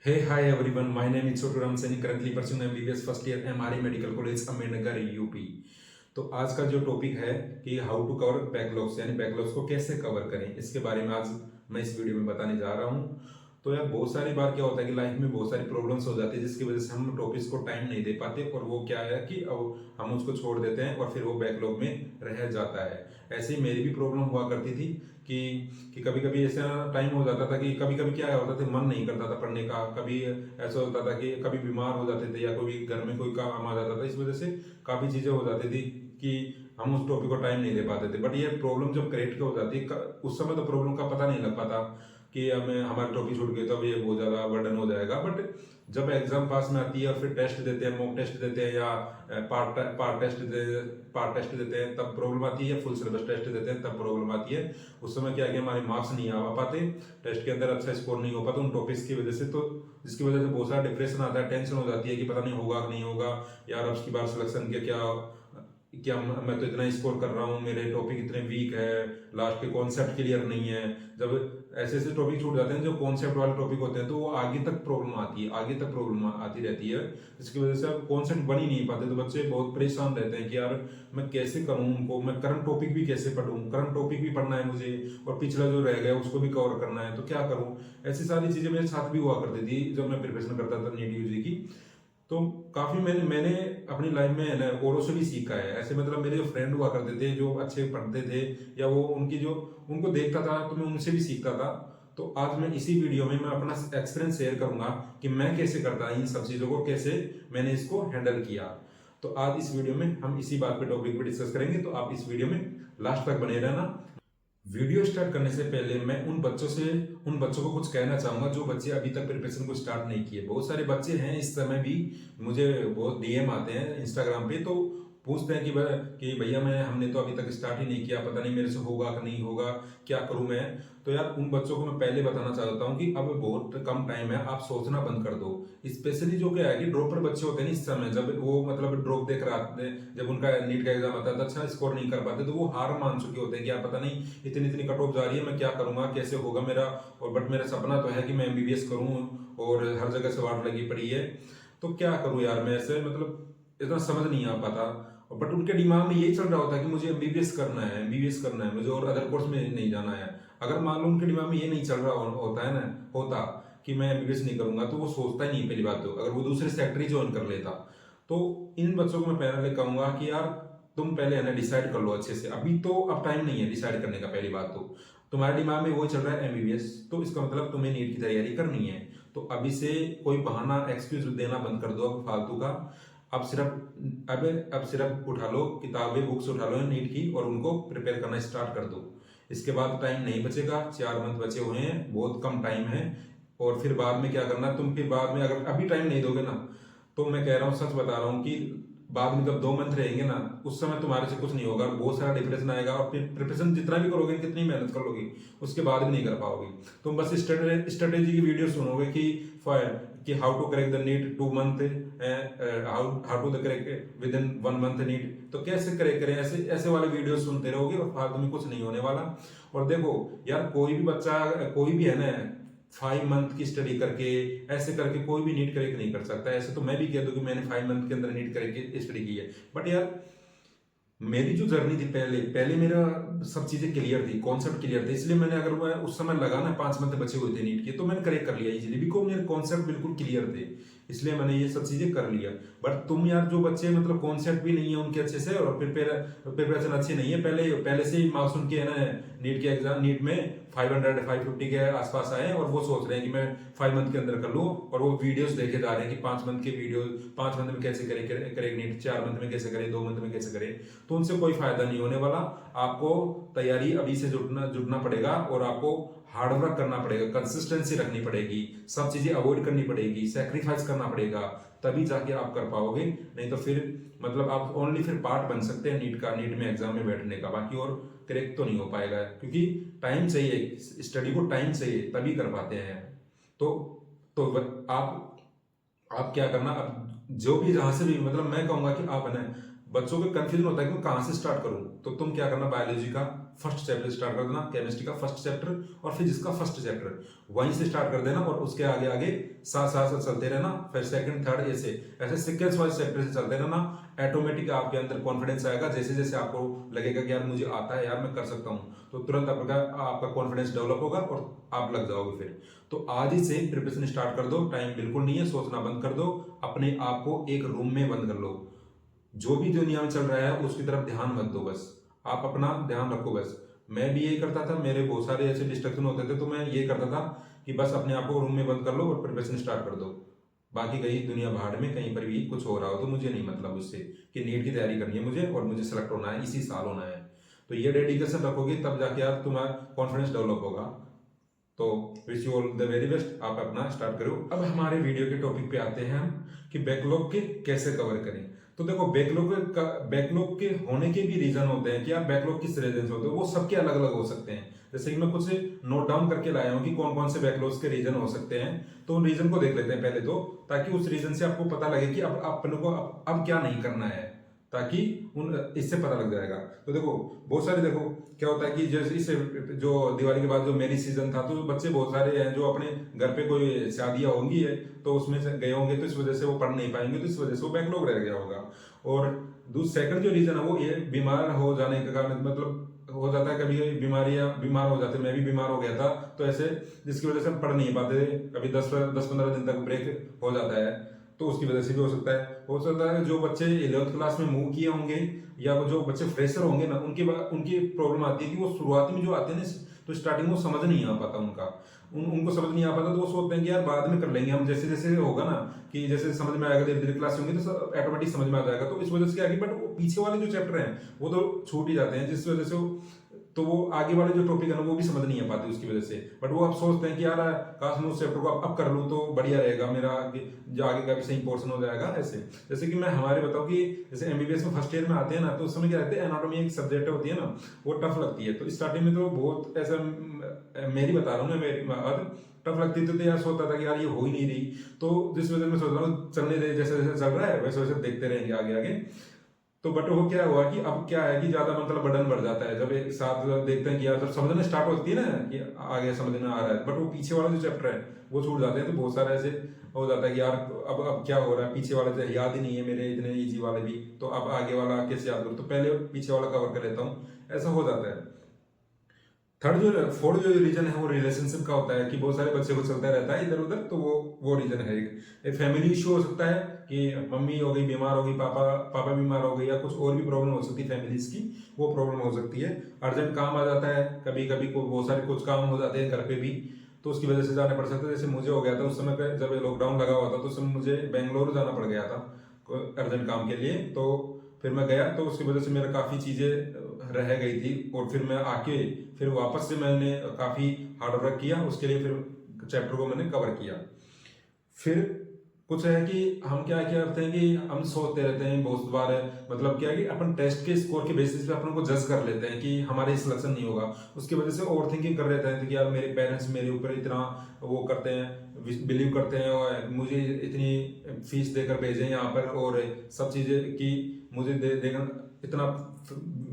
Hey, hi everyone. My name is Chotu Ram Saini, currently pursuing MBBS first year MRE Medical College, Ambedkar UP. तो आज का जो topic है कि how to cover backlogs, यानी backlogs को कैसे कवर करें, इसके बारे में आज मैं इस वीडियो में बताने जा रहा हूँ। तो यार बहुत सारी बार क्या होता है कि लाइफ में बहुत सारी प्रॉब्लम्स हो जाती है जिसकी वजह से हम टॉपिक्स को टाइम नहीं दे पाते, और वो क्या है कि अब हम उसको छोड़ देते हैं और फिर वो बैकलॉग में रह जाता है। ऐसे ही मेरी भी प्रॉब्लम हुआ करती थी कि कभी कभी ऐसा टाइम हो जाता था कि कभी कभी क्या होता था, मन नहीं करता था पढ़ने का। कभी ऐसा होता था कि कभी बीमार हो जाते थे या कोई घर में कोई काम आ जाता था, इस वजह से काफ़ी चीज़ें हो जाती थी कि हम उस टॉपिक को टाइम नहीं दे पाते थे। बट ये प्रॉब्लम जब क्रिएट हो जाती है उस समय तो प्रॉब्लम का पता नहीं लग पाता कि हमें हमारी टॉपिक छूट गई तो अब ये बहुत ज़्यादा बर्डन हो जाएगा। बट जब एग्जाम पास में आती है और फिर टेस्ट देते हैं, मॉक टेस्ट देते हैं या पार्ट टेस्ट देते हैं, तब प्रॉब्लम आती है। फुल सिलेबस टेस्ट देते हैं तब प्रॉब्लम आती है। उस समय क्या है कि हमारे मार्क्स नहीं आ पाते, टेस्ट के अंदर अच्छा स्कोर नहीं हो पाता उन टॉपिक्स की वजह से। तो जिसकी वजह से बहुत सारा डिप्रेशन आता है, टेंशन हो जाती है कि पता नहीं होगा कि नहीं होगा, यार अब की बार सिलेक्शन के क्या क्या मैं तो इतना स्कोर कर रहा हूँ, मेरे टॉपिक इतने वीक है, लास्ट के कॉन्सेप्ट क्लियर नहीं है। जब ऐसे ऐसे टॉपिक छूट जाते हैं जो कॉन्सेप्ट वाले टॉपिक होते हैं, तो वो आगे तक प्रॉब्लम आती है, आगे तक प्रॉब्लम आती रहती है, जिसकी वजह से अब कॉन्सेप्ट बन ही नहीं पाते। तो बच्चे बहुत परेशान रहते हैं कि यार मैं कैसे करूँ उनको, मैं करंट टॉपिक भी कैसे पढ़ूँ, करंट टॉपिक भी पढ़ना है मुझे और पिछला जो रह गया उसको भी कवर करना है, तो क्या करूँ। ऐसी सारी चीजें मेरे साथ भी हुआ करती थी जब मैं प्रिपरेशन करता था नीट यूजी की। तो काफी मैंने मैंने अपनी लाइफ में है ना औरों से भी सीखा है। ऐसे मतलब मेरे जो फ्रेंड हुआ करते थे जो अच्छे पढ़ते थे, या वो उनकी जो उनको देखता था तो मैं उनसे भी सीखता था। तो आज मैं इसी वीडियो में मैं अपना एक्सपीरियंस शेयर करूंगा कि मैं कैसे करता इन सब चीजों को, कैसे मैंने इसको हैंडल किया। तो आज इस वीडियो में हम इसी बात पे टॉपिक पे डिस्कस करेंगे, तो आप इस वीडियो में लास्ट तक बने रहना। वीडियो स्टार्ट करने से पहले मैं उन बच्चों को कुछ कहना चाहूंगा जो बच्चे अभी तक प्रिपरेशन को स्टार्ट नहीं किए। बहुत सारे बच्चे हैं इस समय भी, मुझे बहुत डीएम आते हैं इंस्टाग्राम पे, तो पूछते हैं कि भैया मैं हमने तो अभी तक स्टार्ट ही नहीं किया, पता नहीं मेरे से होगा कि नहीं होगा, क्या करूं मैं। तो यार उन बच्चों को मैं पहले बताना चाहता हूँ कि अब बहुत कम टाइम है, आप सोचना बंद कर दो। स्पेशली जो क्या है कि ड्रॉपर बच्चे होते हैं ना इस समय, जब वो मतलब ड्रॉप देकर आते हैं, जब उनका नीट का एग्जाम आता है तो अच्छा स्कोर नहीं कर पाते, तो वो हार मान चुके होते हैं कि यार पता नहीं इतनी इतनी कट ऑफ जा रही है, मैं क्या करूंगा, कैसे होगा मेरा। और बट मेरा सपना तो है कि मैं एमबीबीएस करूं और हर जगह से वाट लगी पड़ी है, तो क्या करूं यार मैं। ऐसे मतलब इतना समझ नहीं आ पाता। बट उनके दिमाग में यही चल रहा होता है कि मुझे एमबीबीएस करना है, एमबीबीएस करना है मुझे, और अदर कोर्स में नहीं जाना है। अगर मान लो उनके दिमाग में ये नहीं चल रहा होता है ना, होता कि मैं एमबीबीएस नहीं करूंगा, तो वो सोचता ही नहीं पहली बात। तो अगर वो दूसरे सेक्टर ही ज्वाइन कर लेता, तो इन बच्चों को मैं पहले कहूंगा कि यार तुम पहले है ना डिसाइड कर लो अच्छे से। अभी तो अब टाइम नहीं है डिसाइड करने का। पहली बात तो तुम्हारे दिमाग में वो चल रहा है एमबीबीएस, तो इसका मतलब तुम्हें नीट की तैयारी करनी है। तो अभी से कोई बहाना एक्सक्यूज देना बंद कर दो अब फालतू का। अब सिर्फ उठा लो किताबें, बुक्स उठा लो नीट की और उनको प्रिपेयर करना स्टार्ट कर दो। इसके बाद टाइम नहीं बचेगा, 4 मंथ बचे हुए हैं, बहुत कम टाइम है। और फिर बाद में क्या करना, तुम फिर बाद में अगर अभी टाइम नहीं दोगे ना, तो मैं कह रहा हूँ, सच बता रहा हूँ कि बाद में जब 2 मंथ रहेंगे ना, उस समय तुम्हारे से कुछ नहीं होगा, बहुत सारा डिप्रेशन आएगा और फिर प्रिपरेशन जितना भी करोगे, कितनी मेहनत कर लोगे, उसके बाद भी नहीं कर पाओगे। तुम बस स्ट्रेटेजी की वीडियो सुनोगे कि how to crack the NEET 2 month, how to the crack within 1 month NEET, तो कैसे क्रैक करें, ऐसे ऐसे वाले वीडियो सुनते रहोगे और फालतू में कुछ नहीं होने वाला। और देखो यार, कोई भी बच्चा, कोई भी है ना 5 मंथ की स्टडी करके, ऐसे करके कोई भी नीट क्रैक नहीं कर सकता। ऐसे तो मैं भी कह दूं कि मैंने 5 मंथ के अंदर नीट क्रैक की स्टडी की है, बट यार मेरी जो जर्नी थी, पहले पहले मेरा सब चीजें क्लियर थी, कॉन्सेप्ट क्लियर थे, इसलिए मैंने, अगर मैं उस समय लगा ना 5 मंथ बचे हुए थे नीट के, तो मैंने क्रैक कर लिया इजीली, बिकॉज मेरे कॉन्सेप्ट बिल्कुल क्लियर थे, इसलिए मैंने ये सब चीजें कर लिया। बट तुम यार जो बच्चे मतलब कॉन्सेप्ट भी नहीं है उनके अच्छे से और प्रिपरेशन अच्छी नहीं है, पहले पहले से ही मार्क्स उनके है ना नीट के एग्जाम, नीट में 500 550 के आसपास आए और वो सोच रहे हैं कि मैं 5 मंथ के अंदर कर लूँ, और वो वीडियोस देखे जा रहे हैं कि 5 मंथ के वीडियो, 5 मंथ में कैसे करें नीट, 4 मंथ में कैसे करें, 2 मंथ में कैसे करें। तो उनसे कोई फायदा नहीं होने वाला। आपको तैयारी अभी से जुटना जुटना पड़ेगा और आपको हार्डवर्क करना पड़ेगा, कंसिस्टेंसी रखनी पड़ेगी, सब चीजें अवॉइड करनी पड़ेगी, सेक्रीफाइस करना पड़ेगा, तभी जाके आप कर पाओगे। नहीं तो फिर मतलब आप ओनली फिर पार्ट बन सकते हैं नीट का, नीट में एग्जाम में बैठने का, बाकी और क्रैक तो नहीं हो पाएगा, क्योंकि टाइम चाहिए, स्टडी को टाइम चाहिए, तभी कर पाते हैं। तो तो आप क्या करना, अब जो भी जहां से भी, मतलब मैं कहूंगा कि आप है ना बच्चों को कंफ्यूजन होता है कि मैं कहाँ से स्टार्ट करूं, तो तुम क्या करना, बायोलॉजी का फर्स्ट चैप्टर स्टार्ट कर देना, केमिस्ट्री का फर्स्ट चैप्टर और फिजिक्स का फर्स्ट चैप्टर वहीं से स्टार्ट कर देना, और उसके आगे आगे साथ साथ चलते रहना, फिर सेकंड थर्ड ऐसे सीक्वेंस वाइज चैप्टर से चलते रहना। ऑटोमेटिक आपके अंदर कॉन्फिडेंस आएगा, जैसे जैसे आपको लगेगा कि यार मुझे आता है, यार मैं कर सकता हूँ, तो तुरंत आपका कॉन्फिडेंस डेवलप होगा और आप लग जाओगे फिर। तो आज ही से प्रिपरेशन स्टार्ट कर दो, टाइम बिल्कुल नहीं है, सोचना बंद कर दो, अपने आप को एक रूम में बंद कर लो, जो भी दुनिया में चल रहा है उसकी तरफ ध्यान मत दो, बस आप अपना ध्यान रखो। बस मैं भी यही करता था, मेरे बहुत सारे ऐसे डिस्ट्रक्शन होते थे, तो मैं ये करता था कि बस अपने आप को रूम में बंद कर लो और प्रिपरेशन स्टार्ट कर दो, बाकी गई दुनिया भाड़ में, कहीं पर भी कुछ हो रहा हो तो मुझे नहीं मतलब उससे, कि नीट की तैयारी करनी है मुझे और मुझे सेलेक्ट होना है, इसी साल होना है। तो ये डेडिकेशन रखोगे तब जाके यार तुम्हारा कॉन्फिडेंस डेवलप होगा। तो wish you all the very best, आप अपना स्टार्ट करो। अब हमारे वीडियो के टॉपिक पे आते हैं हम कि बैकलॉग के कैसे कवर करें। तो देखो बैकलॉग के होने के भी रीजन होते हैं कि यार बैकलॉग किस रीजन से होते हैं, वो सबके अलग अलग हो सकते हैं। जैसे कि मैं कुछ नोट डाउन करके लाया हूं कि कौन कौन से बैकलॉग्स के रीजन हो सकते हैं, तो उन रीजन को देख लेते हैं पहले तो, ताकि उस रीजन से आपको पता लगे कि अब अपने को अब क्या नहीं करना है, ताकि उन इससे पता लग जाएगा। तो देखो बहुत सारे, देखो क्या होता है कि जैसे इससे जो दिवाली के बाद जो मैरिज सीजन था, तो बच्चे बहुत सारे हैं जो अपने घर पे कोई शादियां होंगी है तो उसमें से गए होंगे, तो इस वजह से वो पढ़ नहीं पाएंगे, तो इस वजह से वो बैकलॉग रह गया होगा। और सेकंड जो रीजन है वो ये बीमार हो जाने के कारण, मतलब हो जाता है कभी बीमार हो जाते, मैं भी बीमार हो गया था, तो ऐसे जिसकी वजह से हम पढ़ नहीं पाते, कभी 10-15 दिन तक ब्रेक हो जाता है, तो उसकी वजह से भी हो सकता है जो बच्चे 11th क्लास में मूव किए होंगे या वो जो बच्चे फ्रेशर होंगे ना, उनकी प्रॉब्लम आती है कि वो शुरुआत में जो आते हैं ना, तो स्टार्टिंग में समझ नहीं आ पाता उनको समझ नहीं आ पाता, तो वो सोचते हैं कि यार बाद में कर लेंगे हम, जैसे जैसे होगा ना कि जैसे समझ में आएगा, धीरे धीरे क्लास होंगी तो ऑटोमेटिक समझ में आ जाएगा। तो इस वजह से क्या है, बट वो पीछे वाले जो चैप्टर हैं वो तो छूट ही जाते हैं, जिस वजह से तो वो आगे वाले जो टॉपिक है ना वो भी समझ नहीं आ पाते उसकी वजह से। बट वो अब सोचते हैं कि यार काश मैं उस चैप्टर को अब कर लूँ तो बढ़िया रहेगा, मेरा जो आगे का भी सही पोर्शन हो जाएगा। ऐसे जैसे कि मैं हमारे बताऊँ कि जैसे एमबीबीएस में फर्स्ट ईयर में आते हैं ना, तो उस समय क्या रहते हैं, एनाटॉमी एक सब्जेक्ट होती है ना, वो टफ लगती है। तो स्टार्टिंग में तो बहुत ऐसा, मेरी बता रहा हूँ मैं, मेरी टफ लगती थी, तो यार सोचता था कि यार ये हो ही नहीं रही, तो जिस वजह से मैं सोच रहा हूँ चलने दे, जैसे जैसे चल रहा है वैसे वैसे देखते रहेंगे आगे आगे। तो बट वो क्या हुआ कि अब क्या है कि ज्यादा मतलब बर्डन बढ़ जाता है, जब एक साथ देखते हैं कि यार जब समझना स्टार्ट होती है ना कि आगे समझ में आ रहा है, बट वो पीछे वाला जो चैप्टर है वो छूट जाते हैं, तो बहुत सारा ऐसे हो जाता है कि यार अब क्या हो रहा है, पीछे वाले तो याद ही नहीं है मेरे इतने इजी वाले भी, तो अब आगे वाला कैसे याद करूँ, तो पहले पीछे वाला कवर कर लेता हूँ, ऐसा हो जाता है। फोर्थ जो रीजन है वो रिलेशनशिप का होता है कि बहुत सारे बच्चे को चलता रहता है इधर उधर, तो वो रीजन है। एक फैमिली इशू हो सकता है कि मम्मी हो गई बीमार हो गई, पापा बीमार हो गई, या कुछ और भी प्रॉब्लम हो सकती है फैमिलीज की, वो प्रॉब्लम हो सकती है। अर्जेंट काम आ जाता है, कभी कभी को बहुत सारे कुछ काम हो जाते हैं घर पे भी, तो उसकी वजह से जाने पड़ सकता है। जैसे मुझे हो गया था उस समय पे, जब लॉकडाउन लगा हुआ था, तो उस समय मुझे बेंगलोर जाना पड़ गया था अर्जेंट काम के लिए, तो फिर मैं गया, तो उसकी वजह से मेरा काफ़ी चीज़ें रह गई थी, और फिर मैं आके फिर वापस से मैंने काफ़ी हार्ड वर्क किया उसके लिए, फिर चैप्टर को मैंने कवर किया। फिर कुछ है कि हम क्या क्या करते हैं कि हम सोचते रहते हैं बहुत बार, मतलब क्या है कि अपन टेस्ट के स्कोर के बेसिस पे अपन को जज कर लेते हैं कि हमारे सिलेक्शन नहीं होगा, उसकी वजह से ओवर थिंकिंग कर लेते हैं कि यार मेरे पेरेंट्स मेरे ऊपर इतना वो करते हैं, बिलीव करते हैं, और मुझे इतनी फीस देकर भेजे यहाँ पर, और सब चीज़ें की मुझे देकर इतना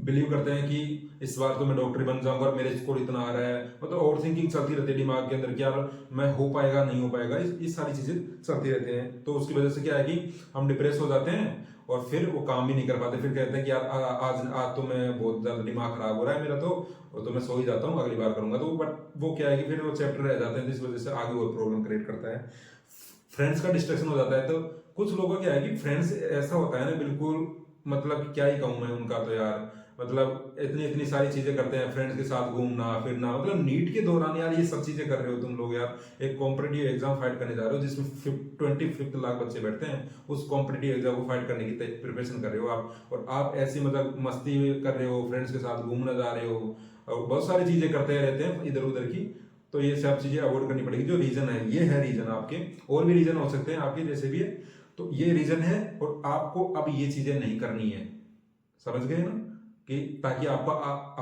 बिलीव करते हैं कि इस बार तो मैं डॉक्टर बन जाऊंगा और मेरे स्कोर इतना आ रहा है, मतलब ओवर थिंकिंग चलती रहती है दिमाग के अंदर कि यार मैं हो पाएगा नहीं हो पाएगा, इस सारी चीजें चलती रहती हैं। तो उसकी वजह से क्या है कि हम डिप्रेस हो जाते हैं और फिर वो काम भी नहीं कर पाते, फिर कहते हैं कि यार आज तो मैं बहुत ज्यादा दिमाग खराब हो रहा है मेरा, तो मैं सो ही जाता हूँ, अगली बार करूंगा। तो बट वो क्या है कि फिर वो चैप्टर रह जाते हैं, जिस वजह से आगे और प्रॉब्लम क्रिएट करता है। फ्रेंड्स का डिस्ट्रैक्शन हो जाता है, तो कुछ लोगों का क्या है कि फ्रेंड्स ऐसा होता है ना बिल्कुल, मतलब क्या ही कहूँ मैं उनका, तो यार मतलब इतनी इतनी सारी चीजें करते हैं, फ्रेंड्स के साथ घूमना फिरना, मतलब नीट के दौरान यार ये सब चीजें कर रहे हो तुम लोग, यार एक कॉम्पिटिटिव एग्जाम फाइट करने जा रहे हो जिसमें 25 लाख बच्चे बैठते हैं, उस कॉम्पिटिटिव एग्जाम को फाइट करने की प्रिपरेशन कर रहे हो आप, और आप ऐसी मतलब मस्ती कर रहे हो, फ्रेंड्स के साथ घूमने जा रहे हो, और बहुत सारी चीजें करते रहते हैं इधर उधर की। तो ये सब चीजें अवॉइड करनी पड़ेगी। जो रीजन है ये है रीजन आपके, और भी रीजन हो सकते हैं आपके जैसे भी है, तो ये रीजन है, और आपको अब ये चीजें नहीं करनी है, समझ गए ना, कि ताकि आपका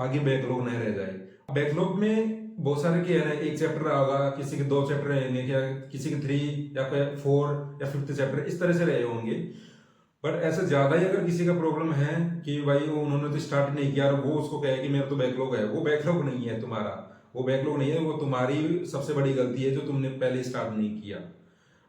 आगे बैकलॉग नहीं रह जाए। बैकलॉग में बहुत सारे क्या है ना, एक चैप्टर होगा, किसी के 2 चैप्टर रहेंगे, क्या किसी के 3 या 4 या 5th चैप्टर इस तरह से रहे होंगे, पर ऐसे ज्यादा ही अगर किसी का प्रॉब्लम है कि भाई उन्होंने तो स्टार्ट नहीं किया और वो उसको कहे कि मेरा तो बैकलॉग है, वो बैकलॉग नहीं है तुम्हारा, वो बैकलॉग नहीं है, वो तुम्हारी सबसे बड़ी गलती है जो तुमने पहले स्टार्ट नहीं किया।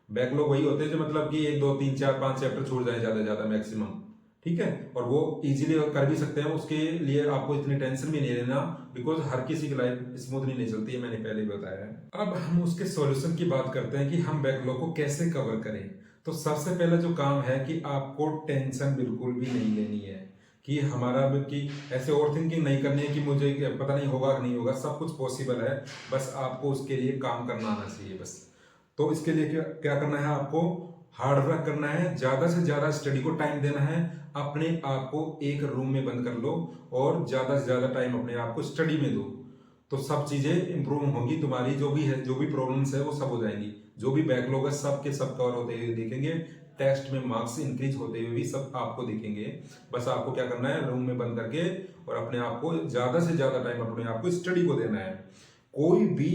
बैकलॉग वही होते हैं जो मतलब कि 1 2 3 4 5 चैप्टर छूट जाए ज्यादा से ज्यादा मैक्सिमम, ठीक है, और वो इजीली कर भी सकते हैं, उसके लिए आपको इतनी टेंशन भी नहीं लेना, बिकॉज हर किसी की लाइफ स्मूथली नहीं चलती है, मैंने पहले ही बताया है। अब हम उसके सॉल्यूशन की बात करते हैं कि हम बैकलॉग को कैसे कवर करें। तो सबसे पहला जो काम है कि आपको टेंशन बिल्कुल भी नहीं लेनी है, कि हमारा कि ऐसे ओवर थिंकिंग नहीं करनी है कि मुझे पता नहीं होगा कि नहीं होगा, सब कुछ पॉसिबल है, बस आपको उसके लिए काम करना आना चाहिए बस। तो इसके लिए क्या क्या करना है, आपको हार्ड वर्क करना है, ज्यादा से ज्यादा स्टडी को टाइम देना है, अपने आप को एक रूम में बंद कर लो और ज्यादा से ज्यादा टाइम अपने आप को स्टडी में दो, तो सब चीजें इंप्रूव होंगी तुम्हारी, जो भी है, जो भी प्रॉब्लम्स है वो सब हो जाएंगी, जो भी बैकलॉग है सब के सब कवर होते हुए दिखेंगे, टेस्ट में मार्क्स इंक्रीज होते हुए भी सब आपको दिखेंगे। बस आपको क्या करना है, रूम में बंद करके और अपने आप को ज्यादा से ज्यादा टाइम अपने आप को स्टडी को देना है। कोई भी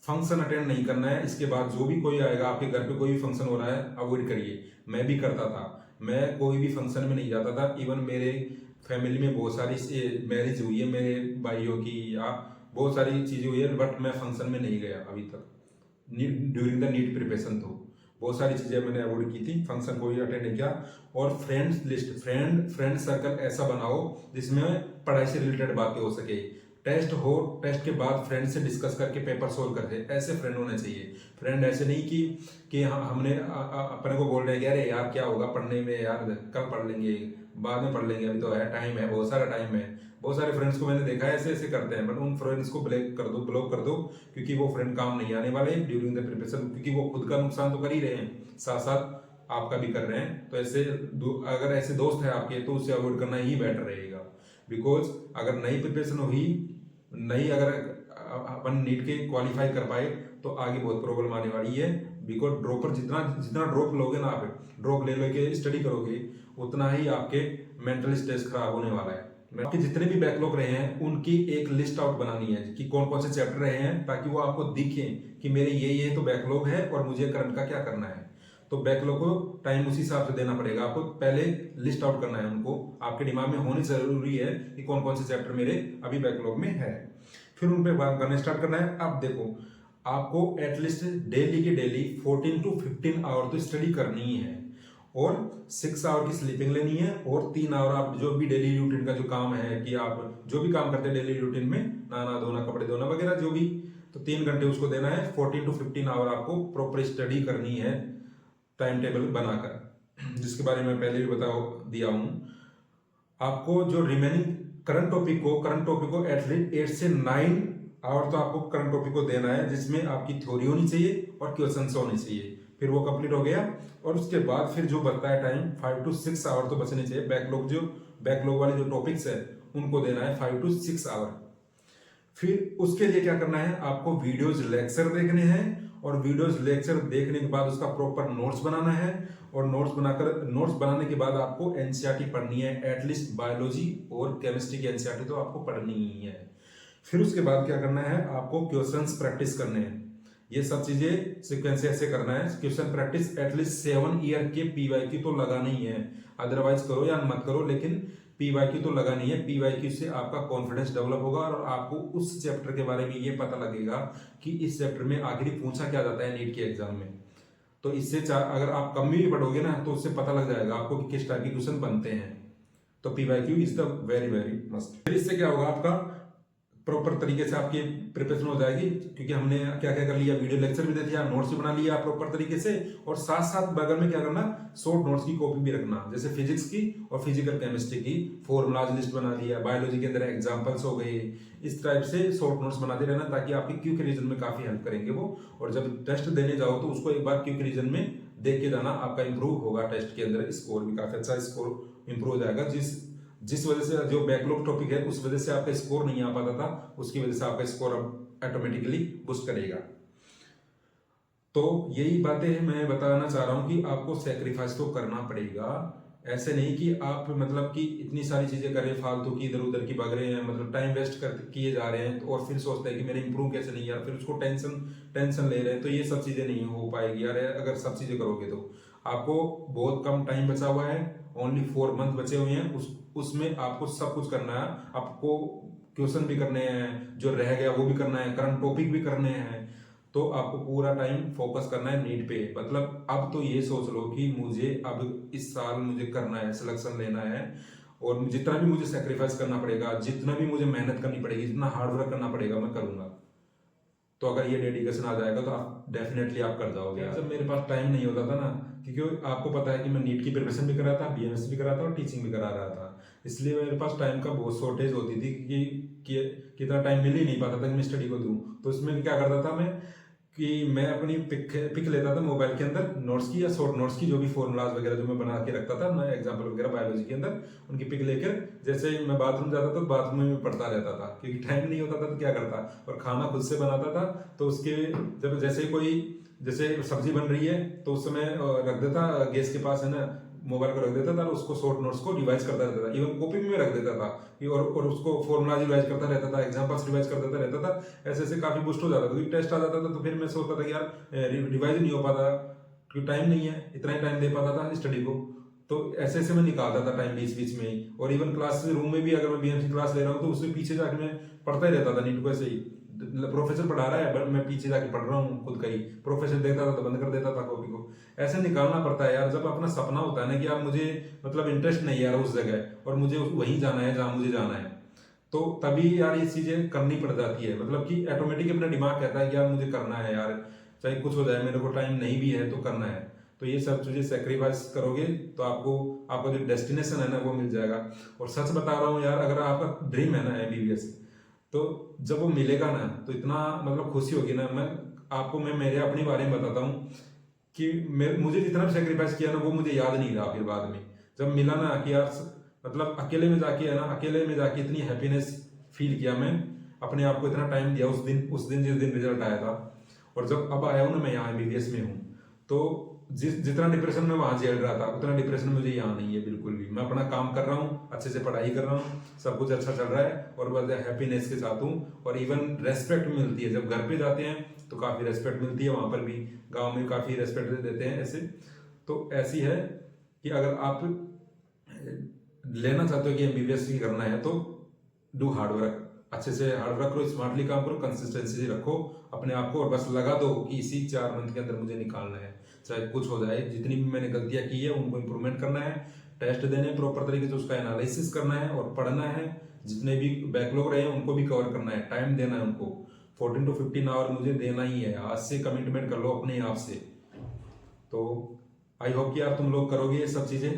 फंक्शन अटेंड नहीं करना है, इसके बाद जो भी कोई आएगा आपके घर पे, कोई भी फंक्शन हो रहा है अवॉइड करिए। मैं भी करता था, मैं कोई भी फंक्शन में नहीं जाता था, इवन मेरे फैमिली में बहुत सारी मैरिज हुई है मेरे भाइयों की, या बहुत सारी चीजें हुई है, बट मैं फंक्शन में नहीं गया अभी तक ड्यूरिंग द नीट प्रिपरेशन। तो बहुत सारी चीजें मैंने अवॉइड की थी, फंक्शन कोई अटेंड नहीं किया। और फ्रेंड्स लिस्ट, फ्रेंड सर्कल ऐसा बनाओ जिसमें पढ़ाई से रिलेटेड बातें हो सके, टेस्ट हो, टेस्ट के बाद फ्रेंड से डिस्कस करके पेपर सोल्व करते, ऐसे फ्रेंड होने चाहिए। फ्रेंड ऐसे नहीं कि हमने अपने को बोल रहे हैं कि अरे यार क्या होगा पढ़ने में, यार कल पढ़ लेंगे, बाद में पढ़ लेंगे, अभी तो है, टाइम है, बहुत सारा टाइम है। बहुत सारे फ्रेंड्स को मैंने देखा है ऐसे ऐसे करते हैं, बट उन फ्रेंड्स को ब्लॉक कर दो, क्योंकि वो फ्रेंड काम नहीं आने वाले ड्यूरिंग द प्रिपरेशन, क्योंकि वो खुद का नुकसान तो कर ही रहे हैं, साथ साथ आपका भी कर रहे हैं। तो ऐसे अगर ऐसे दोस्त है आपके तो उससे अवॉइड करना ही बेटर रहेगा, बिकॉज अगर नई प्रिपरेशन हुई, नहीं अगर अपन नीट के क्वालिफाई कर पाए तो आगे बहुत प्रॉब्लम आने वाली है। बिकॉज ड्रॉपर जितना जितना ड्रॉप लोगे ना, आप ड्रॉप ले लेके स्टडी करोगे, उतना ही आपके मेंटल स्ट्रेस खराब होने वाला है। आपके जितने भी बैकलॉग रहे हैं उनकी एक लिस्ट आउट बनानी है कि कौन कौन से चैप्टर रहे हैं, ताकि वो आपको दिखे कि मेरे ये तो बैकलॉग है और मुझे करंट का क्या करना है। तो बैकलॉग को टाइम उसी हिसाब से देना पड़ेगा, आपको पहले लिस्ट आउट करना है, उनको आपके दिमाग में होनी जरूरी है कि कौन कौन से चैप्टर मेरे अभी बैकलॉग में है, फिर उन पे बात करना स्टार्ट करना है। अब देखो, आपको एटलीस्ट डेली की डेली 14 to 15 आवर तो स्टडी करनी ही है, और 6 आवर की स्लीपिंग लेनी है, और 3 आवर आप जो भी डेली रूटीन का जो काम है, कि आप जो भी काम करते हैं डेली रूटीन में, नहाना धोना कपड़े धोना वगैरह जो भी, तो 3 घंटे उसको देना है। 14 to 15 आवर आपको प्रॉपर स्टडी करनी है टाइम टेबल बनाकर, जिसके बारे में पहले भी बता दिया हूं। आपको जो रिमेनिंग करंट टॉपिक को एटलीस्ट 8 से 9 आवर तो आपको करंट टॉपिक को देना है, जिसमें आपकी थ्योरी होनी चाहिए और क्वेश्चंस होने चाहिए। फिर वो कंप्लीट हो गया, और उसके बाद फिर जो बचता है टाइम 5 to 6 आवर तो बचने चाहिए। बैकलॉग वाले जो टॉपिक्स है उनको देना है 5 to 6 आवर। फिर उसके लिए क्या करना है, आपको वीडियोज लेक्चर देखने हैं, और वीडियोज लेक्चर देखने के बाद उसका प्रॉपर नोट्स बनाना है, और नोट्स बनाने के बाद आपको एनसीईआरटी पढ़नी है, एटलीस्ट बायोलॉजी और केमिस्ट्री की एनसीईआरटी तो आपको पढ़नी ही है। फिर उसके बाद क्या करना है, आपको क्वेश्चंस प्रैक्टिस करने हैं। ये सब चीजें सीक्वेंस ऐसे करना है। क्वेश्चन प्रैक्टिस एटलीस्ट 7 ईयर के पीवाईक्यू तो लगाना ही है, अदरवाइज करो या मत करो, लेकिन पीवाईक्यू तो लगानी है। पीवाईक्यू से आपका कॉन्फिडेंस डेवलप होगा, और आपको उस चैप्टर के बारे में ये पता लगेगा कि इस चैप्टर में आखिर पूछा क्या जाता है नीट के एग्जाम में। तो इससे अगर आप कम भी पढ़ोगे ना, तो उससे पता लग जाएगा आपको कि किस टाइप के क्वेश्चन बनते हैं। तो PYQ is the very very must. फिर इससे क्या होगा, आपका प्रॉपर तरीके से आपकी प्रिपरेशन हो जाएगी, क्योंकि हमने क्या क्या कर लिया, वीडियो लेक्चर भी दे दिया, नोट्स भी बना लिया प्रॉपर तरीके से, और साथ साथ बगल में क्या करना, शॉर्ट नोट्स की कॉपी भी रखना, जैसे फिजिक्स की और फिजिकल केमिस्ट्री की फॉर्मूलाज लिस्ट बना दिया, बायोलॉजी के अंदर एग्जांपल्स हो गए, इस टाइप से शॉर्ट नोट्स बनाते रहना, ताकि आपके क्विक रिवीजन में काफी हेल्प करेंगे वो। और जब टेस्ट देने जाओ तो उसको एक बार क्विक रिवीजन में देख के जाना, आपका इंप्रूव होगा, टेस्ट के अंदर स्कोर भी काफी अच्छा स्कोर इंप्रूव हो जाएगा। जिस वजह से जो बैकलॉग टॉपिक है उस वजह से आपका स्कोर नहीं आ पाता था, उसकी वजह से आपका स्कोर अब ऑटोमेटिकली बूस्ट करेगा। तो यही बातें मैं बताना चाह रहा हूं कि आपको सैक्रिफाइस तो करना पड़ेगा, ऐसे नहीं कि आप मतलब कि इतनी सारी चीजें कर रहे हैं फालतू की, इधर उधर की भाग रहे हैं, मतलब टाइम वेस्ट कर किए जा रहे हैं, तो और फिर सोचते हैं कि मेरे इंप्रूव कैसे नहीं यार, फिर उसको टेंशन टेंशन ले रहे हैं, तो ये सब चीजें नहीं हो पाएगी यार अगर सब चीजें करोगे तो। आपको बहुत कम टाइम बचा हुआ है, ओनली 4 मंथ बचे हुए हैं, उसमें आपको सब कुछ करना है। आपको क्वेश्चन भी करने हैं, जो रह गया वो भी करना है, करंट टॉपिक भी करने हैं, तो आपको पूरा टाइम फोकस करना है नीट पे। मतलब अब तो ये सोच लो कि मुझे अब इस साल मुझे करना है, सिलेक्शन लेना है, और जितना भी मुझे सेक्रीफाइस करना पड़ेगा, जितना भी मुझे मेहनत करनी पड़ेगी, जितना हार्ड वर्क करना पड़ेगा, मैं करूंगा। तो अगर ये डेडिकेशन आ जाएगा तो आप डेफिनेटली आप कर जाओगे। जब मेरे पास टाइम नहीं होता था ना, क्योंकि आपको पता है कि मैं नीट की प्रिपरेशन भी कर रहा था, बीएमएस भी कर रहा था और टीचिंग भी करा रहा था, इसलिए मेरे पास टाइम का बहुत शॉर्टेज होती थी कि कितना टाइम मिल ही नहीं पाता था कि मैं स्टडी को दूं। तो इसमें क्या करता था मैं कि मैं अपनी पिक लेता था मोबाइल के अंदर नोट्स की या शॉर्ट नोट्स की, जो भी फॉर्मूलाज वगैरह जो मैं बना के रखता था, मैं एग्जाम्पल वगैरह बायोलॉजी के अंदर उनकी पिक लेकर, जैसे मैं बाथरूम जाता था तो बाथरूम में पढ़ता रहता था, क्योंकि टाइम नहीं होता था तो क्या करता। और खाना खुद से बनाता था, तो उसके जब जैसे सब्जी बन रही है तो उस समय रख देता गैस के पास है ना, मोबाइल को रख देता था, उसको शॉर्ट नोट्स को रिवाइज करता रहता था, इवन कॉपी में रख देता था और उसको फॉर्मूला रिवाइज करता रहता था, एग्जांपल्स रिवाइज कर देता रहता था। ऐसे ऐसे काफी बूस्ट हो जाता था, क्योंकि टेस्ट आ जाता था तो फिर मैं सोचता था कि यार रिवाइज नहीं हो पाता, क्योंकि टाइम नहीं है, इतना ही टाइम दे पाता था स्टडी को। तो ऐसे ऐसे मैं निकालता था टाइम बीच बीच में ही। और इवन क्लास रूम में भी अगर मैं बीएमसी क्लास ले रहा हूँ तो उसके पीछे जाके मैं पढ़ता ही रहता था नीट को, ऐसे ही प्रोफेसर पढ़ा रहा है मैं पीछे जाके पढ़ रहा हूँ खुद का ही, प्रोफेसर देखता था तो बंद कर देता था कॉपी को। ऐसे निकालना पड़ता है यार, जब अपना सपना होता है ना कि यार मुझे मतलब इंटरेस्ट नहीं है यार उस जगह और मुझे वहीं जाना है जहाँ मुझे जाना है, तो तभी यार ये चीजें करनी पड़ जाती है। मतलब कि ऑटोमेटिक अपना दिमाग कहता है कि यार मुझे करना है यार, चाहे कुछ हो जाए, मेरे को टाइम नहीं भी है तो करना है। तो ये सब चीजें सेक्रीफाइस करोगे तो आपको आपका जो डेस्टिनेशन है ना वो मिल जाएगा। और सच बता रहा हूँ यार, अगर आपका ड्रीम है ना एमबीबीएस, तो जब वो मिलेगा ना तो इतना मतलब खुशी होगी ना। मैं मेरे अपने बारे में बताता हूँ कि मुझे जितना भी सेक्रीफाइस किया ना वो मुझे याद नहीं रहा। फिर बाद में जब मिला ना कि यार मतलब अकेले में जाके है ना, अकेले में जाके इतनी हैप्पीनेस फील किया मैं, अपने आप को इतना टाइम दिया उस दिन जिस दिन रिजल्ट आया था। और जब अब आया हूँ ना मैं यहाँ एमबीबीएस में हूँ, तो जितना डिप्रेशन में वहां झेल रहा था उतना डिप्रेशन मुझे यहाँ नहीं है बिल्कुल भी। मैं अपना काम कर रहा हूँ, अच्छे से पढ़ाई कर रहा हूँ, सब कुछ अच्छा चल रहा है और बस हैप्पीनेस के साथ हूँ। और इवन रेस्पेक्ट मिलती है, जब घर पे जाते हैं तो काफी रेस्पेक्ट मिलती है, वहां पर भी गाँव में काफी रेस्पेक्ट देते हैं ऐसे। तो ऐसी है कि अगर आप लेना चाहते हो कि एमबीबीएस ही करना है तो डू हार्ड वर्क, अच्छे से हार्ड वर्क करो, स्मार्टली काम करो, कंसिस्टेंसी रखो अपने आप को, और बस लगा दो कि इसी 4 मंथ के अंदर मुझे निकालना है, चाहे कुछ हो जाए। जितनी भी मैंने गलतियां की है उनको इंप्रूवमेंट करना है, टेस्ट देने प्रॉपर तरीके से, उसका एनालिसिस करना है और पढ़ना है। जितने भी बैकलॉग रहे हैं उनको भी कवर करना है, टाइम देना है उनको, 14 to 15 आवर मुझे देना ही है। आज से कमिटमेंट कर लो अपने आप से। तो आई होप कि यार तुम लोग करोगे ये सब चीजें।